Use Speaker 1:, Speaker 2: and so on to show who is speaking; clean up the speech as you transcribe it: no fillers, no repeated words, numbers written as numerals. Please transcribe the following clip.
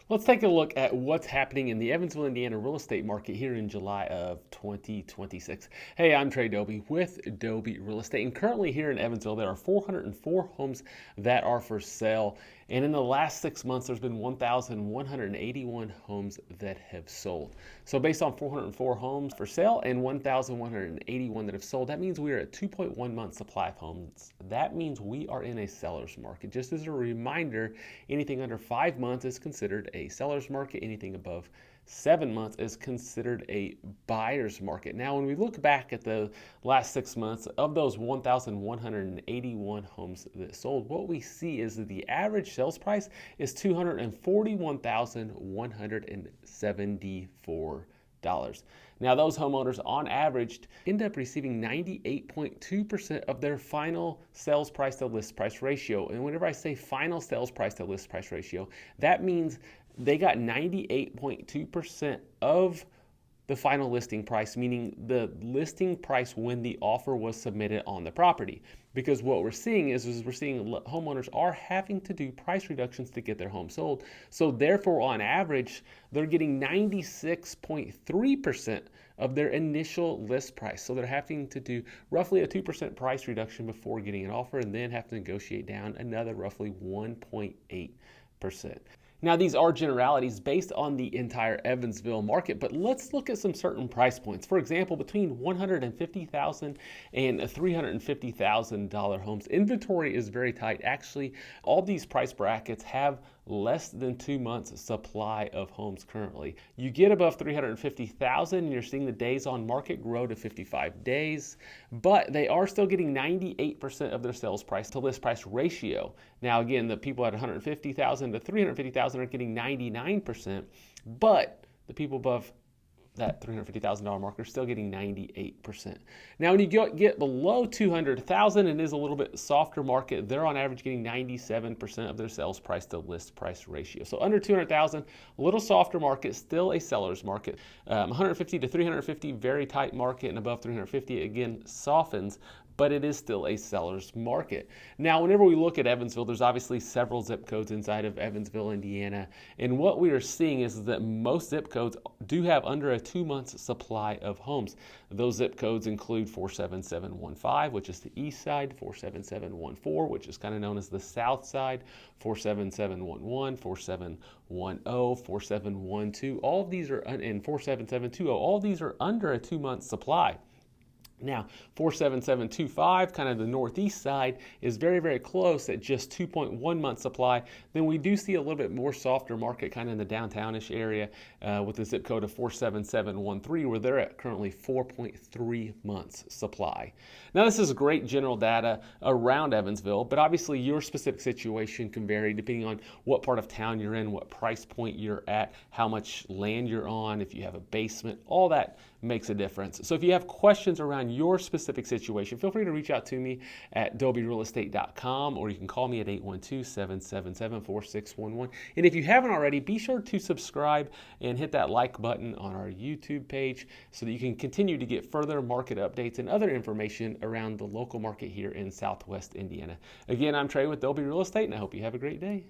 Speaker 1: Let's take a look at what's happening in the Evansville, Indiana real estate market here in July of 2026. Hey, I'm Trae Dauby with Dauby Real Estate, and currently here in Evansville, there are 404 homes that are for sale. And in the last 6 months, there's been 1,181 homes that have sold. So based on 404 homes for sale and 1,181 that have sold, that means we are at 2.1 month supply of homes. That means we are in a seller's market. Just as a reminder, anything under 5 months is considered a seller's market. Anything above 7 months is considered a buyer's market. Now, when we look back at the last 6 months of those 1,181 homes that sold, what we see is that the average sales price is $241,174. Now, those homeowners on average end up receiving 98.2% of their final sales price to list price ratio. And whenever I say final sales price to list price ratio, that means they got 98.2% of the final listing price, meaning the listing price when the offer was submitted on the property. Because what we're seeing is we're seeing homeowners are having to do price reductions to get their home sold. So therefore, on average, they're getting 96.3% of their initial list price. So they're having to do roughly a 2% price reduction before getting an offer, and then have to negotiate down another roughly 1.8%. Now, these are generalities based on the entire Evansville market, but let's look at some certain price points. For example, between $150,000 and $350,000 homes, inventory is very tight. Actually, all these price brackets have less than 2 months supply of homes currently. You get above $350,000 and you're seeing the days on market grow to 55 days, but they are still getting 98% of their sales price to list price ratio. Now, again, the people at $150,000 to $350,000 are getting 99%, but the people above that $350,000 marker still getting 98%. Now, when you get below $200,000, it is a little bit softer market. They're on average getting 97% of their sales price to list price ratio. So under $200,000, a little softer market, still a seller's market. 150 to 350, very tight market, and above 350, again, softens, but it is still a seller's market. Now, whenever we look at Evansville, there's obviously several zip codes inside of Evansville, Indiana. And what we are seeing is that most zip codes do have under a 2 month supply of homes. Those zip codes include 47715, which is the east side, 47714, which is kind of known as the south side, 47711, 4710, 4712. All of these are, and 47720, all of these are under a 2 month supply. Now, 47725, kind of the northeast side, is very, very close at just 2.1 month supply. Then we do see a little bit more softer market kind of in the downtownish area with the zip code of 47713, where they're at currently 4.3 months supply. Now, this is great general data around Evansville, but obviously your specific situation can vary depending on what part of town you're in, what price point you're at, how much land you're on, if you have a basement, all that makes a difference. So if you have questions around your specific situation, feel free to reach out to me at daubyrealestate.com, or you can call me at 812-777-4611. And if you haven't already, be sure to subscribe and hit that like button on our YouTube page so that you can continue to get further market updates and other information around the local market here in Southwest Indiana. Again, I'm Trae with Dauby Real Estate, and I hope you have a great day.